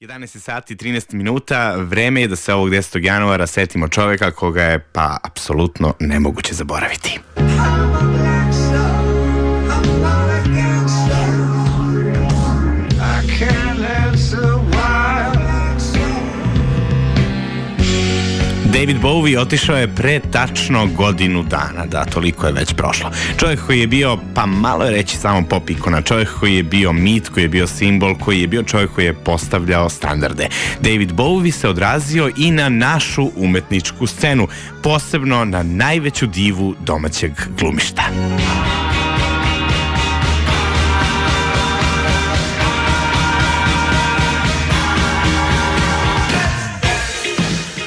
11 sati 13 minuta, vreme je da se ovog 10. januara setimo čoveka koga je pa apsolutno nemoguće zaboraviti. David Bowie otišao je pre tačno godinu dana, da, toliko je već prošlo. Čovjek koji je bio, pa malo je reći samo pop ikona, čovjek koji je bio mit, koji je bio simbol, koji je bio čovjek koji je postavljao standarde. David Bowie se odrazio i na našu umetničku scenu, posebno na najveću divu domaćeg glumišta.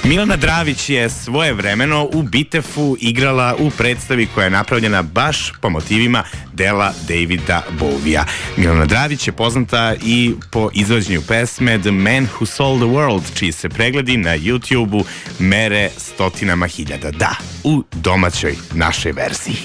Milana Dravić je svojevremeno u Bitefu igrala u predstavi koja je napravljena baš po motivima dela Davida Bowie-a. Milana Dravić je poznata i po izvođenju pesme The Man Who Sold the World, čiji se pregledi na YouTube-u mere stotinama hiljada. Da, u domaćoj našoj verziji.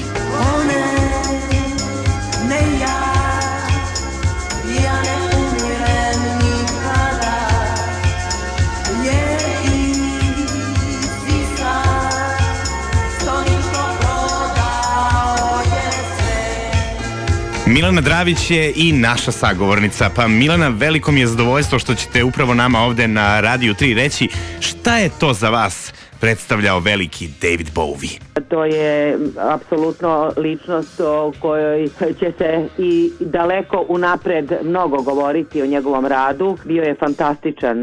Milana Dravić je i naša sagovornica. Pa Milana, veliko mi je zadovoljstvo što ćete upravo nama ovde na Radiju 3 reći šta je to za vas predstavljao veliki David Bowie. To je apsolutno ličnost o kojoj će se i daleko unapred mnogo govoriti o njegovom radu. Bio je fantastičan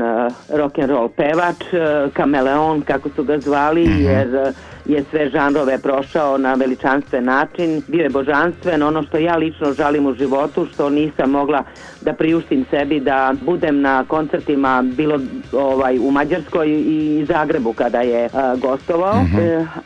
rock'n'roll pevač, kameleon kako su ga zvali, jer je sve žanrove prošao na veličanstven način. Bio je božanstven, ono što ja lično žalim u životu, što nisam mogla da priuštim sebi da budem na koncertima bilo u Mađarskoj i Zagrebu kada je gostovao,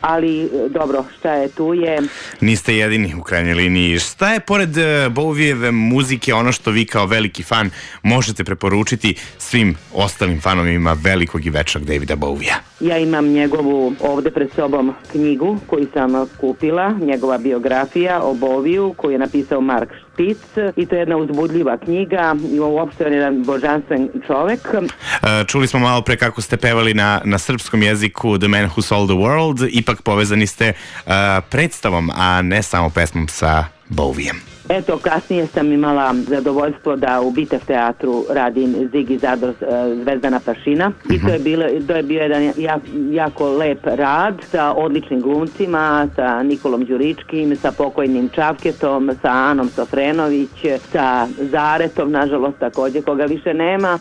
ali dobro, šta je tu je. Niste jedini u krajnjoj liniji. Šta je pored Bowieve muzike ono što vi kao veliki fan možete preporučiti svim ostalim fanovima velikog i večnog Davida Bowie-a? Ja imam njegovu ovde pred sobom knjigu koju sam kupila, njegova biografija o Bowieu koju je napisao Mark Spitz i to je jedna uzbudljiva knjiga i uopšte je jedan božanstven čovek. Čuli smo malo pre kako ste pevali na srpskom jeziku The Man Who Sold the World, ipak povezani ste predstavom, a ne samo pesmom sa Bowiem. Eto, kasnije sam imala zadovoljstvo da u Bitev teatru radim Zigi Zador Zvezdana Pašina i to je bio jedan jako lep rad sa odličnim glumcima, sa Nikolom Đuričkim, sa pokojnim Čavketom, sa Anom Sofrenović, sa Zaretom, nažalost takođe koga više nema.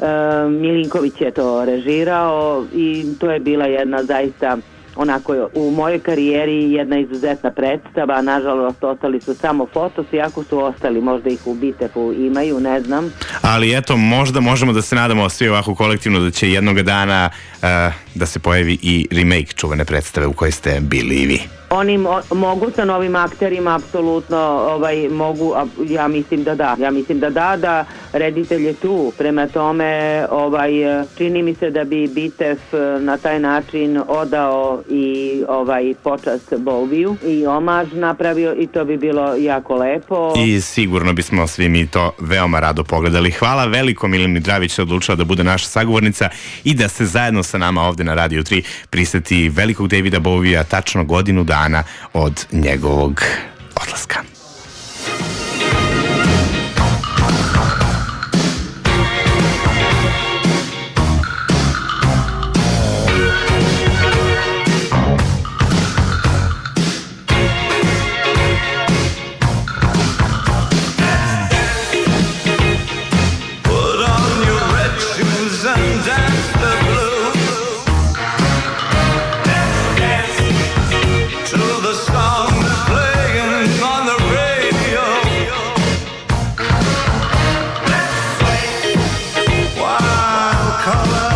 Milinković je to režirao i to je bila jedna zaista onako u mojoj karijeri jedna izuzetna predstava, nažalost ostali su samo fotosi, iako su ostali, možda ih u Bitefu imaju, ne znam. Ali eto, možda možemo da se nadamo svi ovako kolektivno da će jednog dana da se pojavi i remake čuvene predstave u kojoj ste bili i vi. Oni mogu sa novim akterima, apsolutno mogu, ja mislim da da reditelj je tu, prema tome čini mi se da bi Bitev na taj način odao i počast Bowieu i omaž napravio i to bi bilo jako lepo. I sigurno bismo svi mi to veoma rado pogledali. Hvala veliko, Milani Dravić se odlučila da bude naša sagovornica i da se zajedno sa nama ovde na Radiju 3 priseti velikog Davida Bowie-a tačno godinu dana od njegovog odlaska. Color